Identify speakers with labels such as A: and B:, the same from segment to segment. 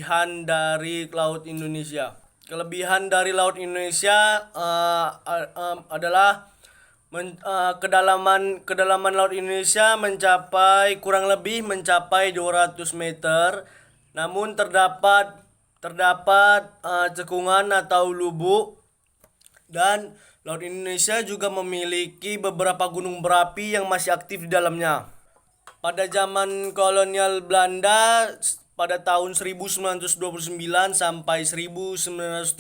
A: kelebihan dari Laut Indonesia. Kelebihan dari Laut Indonesia adalah kedalaman Laut Indonesia kurang lebih mencapai 200 meter. Namun terdapat cekungan atau lubuk, dan Laut Indonesia juga memiliki beberapa gunung berapi yang masih aktif di dalamnya. Pada zaman kolonial Belanda pada tahun 1929 sampai 1930,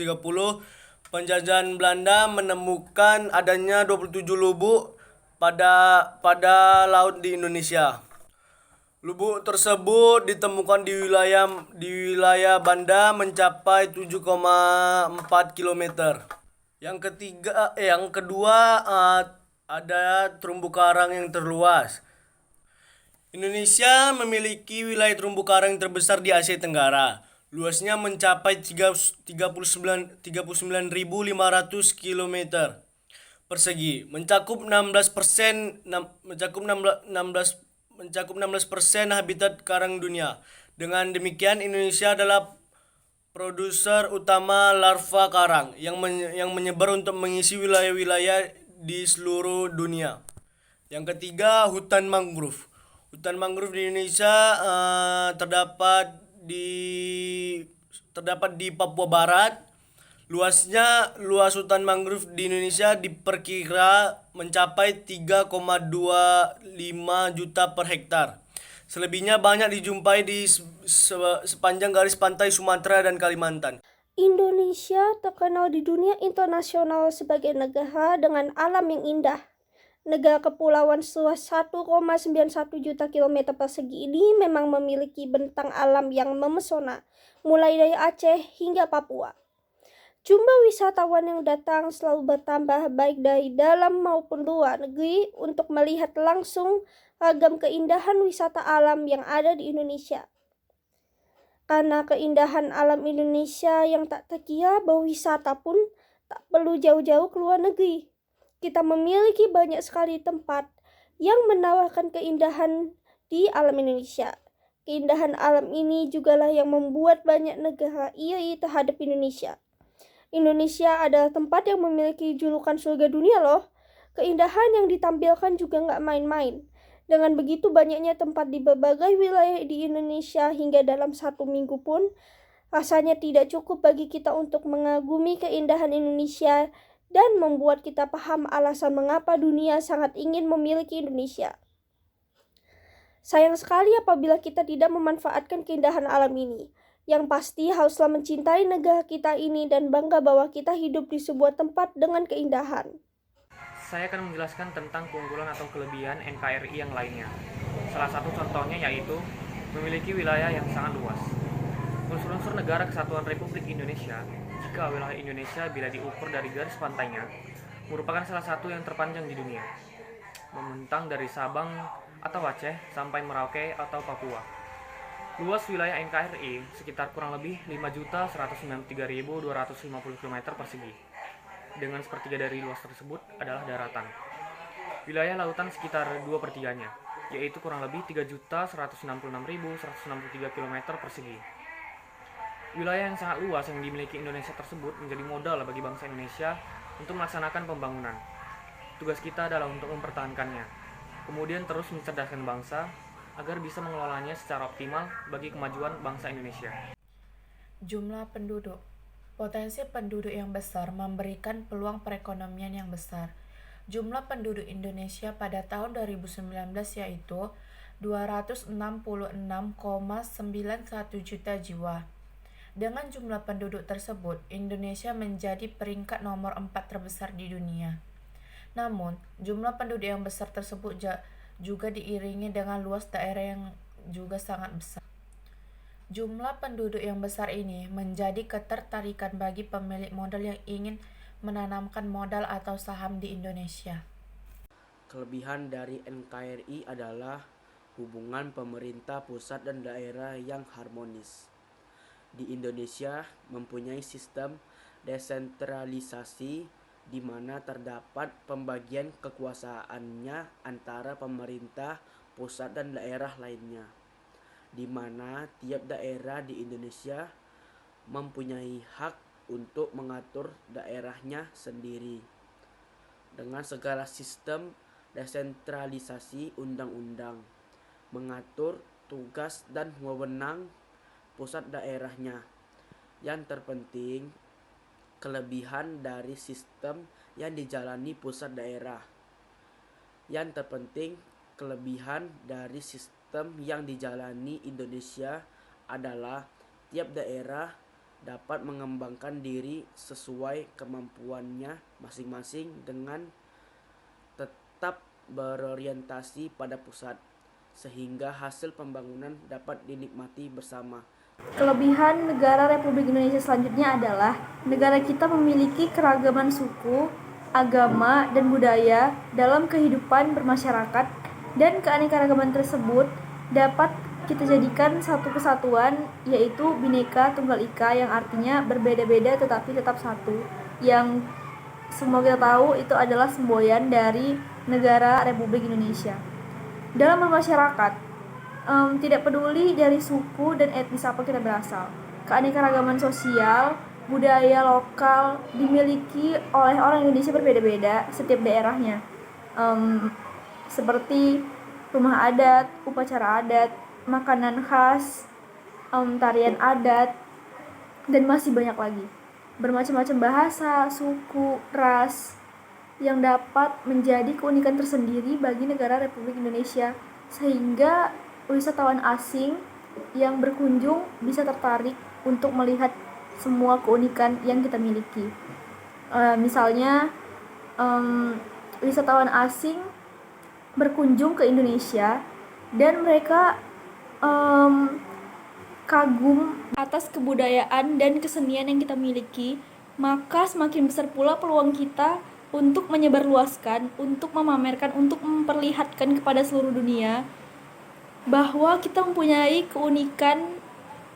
A: penjajahan Belanda menemukan adanya 27 lubuk pada laut di Indonesia. Lubuk tersebut ditemukan di wilayah Banda mencapai 7,4 km. Yang kedua, ada terumbu karang yang terluas. Indonesia memiliki wilayah terumbu karang yang terbesar di Asia Tenggara. Luasnya mencapai 39.500 km persegi, mencakup 16% habitat karang dunia. Dengan demikian, Indonesia adalah produser utama larva karang yang menyebar untuk mengisi wilayah-wilayah di seluruh dunia. Yang ketiga, hutan mangrove. Hutan mangrove di Indonesia terdapat di Papua Barat. Luas hutan mangrove di Indonesia diperkira mencapai 3,25 juta per hektar. Selebihnya banyak dijumpai di sepanjang garis pantai Sumatera dan Kalimantan.
B: Indonesia terkenal di dunia internasional sebagai negara dengan alam yang indah. Negara kepulauan seluas 1,91 juta kilometer persegi ini memang memiliki bentang alam yang memesona, mulai dari Aceh hingga Papua. Jumlah wisatawan yang datang selalu bertambah baik dari dalam maupun luar negeri untuk melihat langsung ragam keindahan wisata alam yang ada di Indonesia. Karena keindahan alam Indonesia yang tak terkira, berwisata pun tak perlu jauh-jauh ke luar negeri. Kita memiliki banyak sekali tempat yang menawarkan keindahan di alam Indonesia. Keindahan alam ini jugalah yang membuat banyak negara iri terhadap Indonesia. Indonesia adalah tempat yang memiliki julukan surga dunia loh. Keindahan yang ditampilkan juga nggak main-main. Dengan begitu banyaknya tempat di berbagai wilayah di Indonesia hingga dalam 1 minggu pun rasanya tidak cukup bagi kita untuk mengagumi keindahan Indonesia dan membuat kita paham alasan mengapa dunia sangat ingin memiliki Indonesia. Sayang sekali apabila kita tidak memanfaatkan keindahan alam ini. Yang pasti haruslah mencintai negara kita ini dan bangga bahwa kita hidup di sebuah tempat dengan keindahan.
C: Saya akan menjelaskan tentang keunggulan atau kelebihan NKRI yang lainnya. Salah satu contohnya yaitu memiliki wilayah yang sangat luas. Unsur-unsur negara kesatuan Republik Indonesia, jika wilayah Indonesia bila diukur dari garis pantainya, merupakan salah satu yang terpanjang di dunia, membentang dari Sabang atau Aceh sampai Merauke atau Papua. Luas wilayah NKRI sekitar kurang lebih 5.193.250 km persegi. Dengan sepertiga dari luas tersebut adalah daratan. Wilayah lautan sekitar 2/3-nya, yaitu kurang lebih 3.166.163 km persegi. Wilayah yang sangat luas yang dimiliki Indonesia tersebut menjadi modal bagi bangsa Indonesia untuk melaksanakan pembangunan. Tugas kita adalah untuk mempertahankannya, kemudian terus mencerdaskan bangsa agar bisa mengelolanya secara optimal bagi kemajuan bangsa Indonesia.
D: Jumlah penduduk. Potensi penduduk yang besar memberikan peluang perekonomian yang besar. Jumlah penduduk Indonesia pada tahun 2019 yaitu 266,91 juta jiwa. Dengan jumlah penduduk tersebut, Indonesia menjadi peringkat nomor 4 terbesar di dunia. Namun, jumlah penduduk yang besar tersebut juga diiringi dengan luas daerah yang juga sangat besar. Jumlah penduduk yang besar ini menjadi ketertarikan bagi pemilik modal yang ingin menanamkan modal atau saham di Indonesia.
E: Kelebihan dari NKRI adalah hubungan pemerintah pusat dan daerah yang harmonis. Di Indonesia mempunyai sistem desentralisasi di mana terdapat pembagian kekuasaannya antara pemerintah pusat dan daerah lainnya. di mana tiap daerah di Indonesia mempunyai hak untuk mengatur daerahnya sendiri dengan segala sistem desentralisasi undang-undang, mengatur tugas dan wewenang pusat daerahnya. Yang terpenting, kelebihan dari sistem yang dijalani pusat daerah. Yang terpenting, kelebihan dari sistem yang dijalani Indonesia adalah tiap daerah dapat mengembangkan diri sesuai kemampuannya masing-masing dengan tetap berorientasi pada pusat, sehingga hasil pembangunan dapat dinikmati bersama.
B: Kelebihan negara Republik Indonesia selanjutnya adalah negara kita memiliki keragaman suku, agama, dan budaya dalam kehidupan bermasyarakat, dan keanekaragaman tersebut dapat kita jadikan satu kesatuan, yaitu Bhinneka Tunggal Ika, yang artinya berbeda-beda tetapi tetap satu, yang semua kita tahu itu adalah semboyan dari negara Republik Indonesia. Dalam bermasyarakat, tidak peduli dari suku dan etnis apa kita berasal, keanekaragaman sosial, budaya lokal dimiliki oleh orang Indonesia berbeda-beda setiap daerahnya, seperti rumah adat, upacara adat, makanan khas, tarian adat, dan masih banyak lagi. Bermacam-macam bahasa, suku, ras yang dapat menjadi keunikan tersendiri bagi negara Republik Indonesia, sehingga wisatawan asing yang berkunjung bisa tertarik untuk melihat semua keunikan yang kita miliki. Misalnya, wisatawan asing berkunjung ke Indonesia dan mereka kagum atas kebudayaan dan kesenian yang kita miliki, maka semakin besar pula peluang kita untuk menyebarluaskan, untuk memamerkan, untuk memperlihatkan kepada seluruh dunia bahwa kita mempunyai keunikan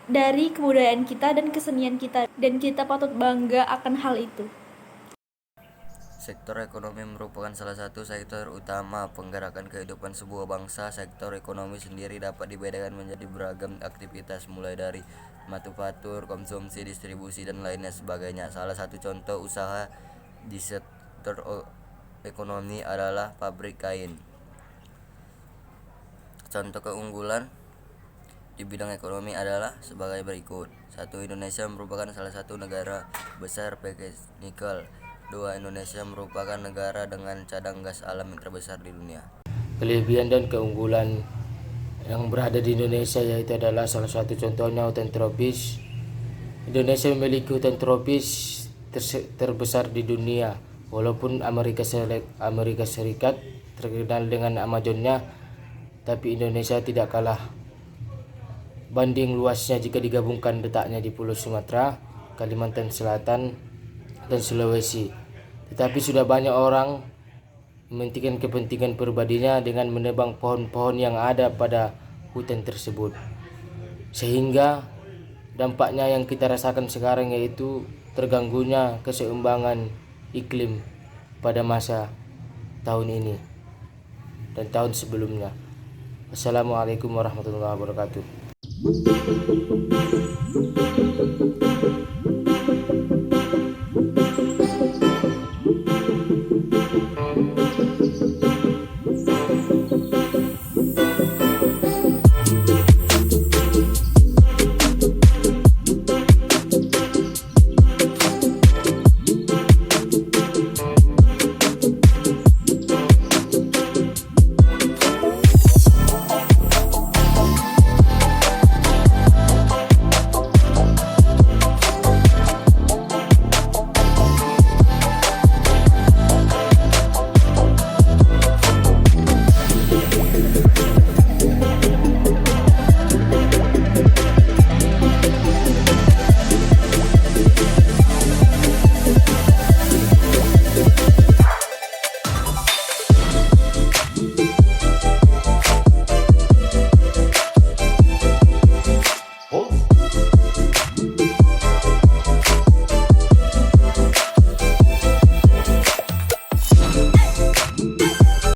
B: dari kebudayaan kita dan kesenian kita, dan kita patut bangga akan hal itu.
F: Sektor ekonomi merupakan salah satu sektor utama penggerakan kehidupan sebuah bangsa. Sektor ekonomi sendiri dapat dibedakan menjadi beragam aktivitas, mulai dari manufaktur, konsumsi, distribusi, dan lainnya sebagainya. Salah satu contoh usaha di sektor ekonomi adalah pabrik kain. Contoh keunggulan di bidang ekonomi adalah sebagai berikut. 1. Indonesia merupakan salah satu negara besar petrochemical. 2. Indonesia merupakan negara dengan cadang gas alam yang terbesar di dunia.
G: Kelebihan dan keunggulan yang berada di Indonesia yaitu adalah salah satu contohnya hutan tropis. Indonesia memiliki hutan tropis terbesar di dunia. Walaupun Amerika Serikat terkenal dengan Amazonnya, tapi Indonesia tidak kalah banding luasnya jika digabungkan letaknya di Pulau Sumatera, Kalimantan Selatan, dan Sulawesi. Tetapi sudah banyak orang mementingkan kepentingan pribadinya dengan menebang pohon-pohon yang ada pada hutan tersebut. Sehingga dampaknya yang kita rasakan sekarang yaitu terganggunya keseimbangan iklim pada masa tahun ini dan tahun sebelumnya. Assalamualaikum warahmatullahi wabarakatuh.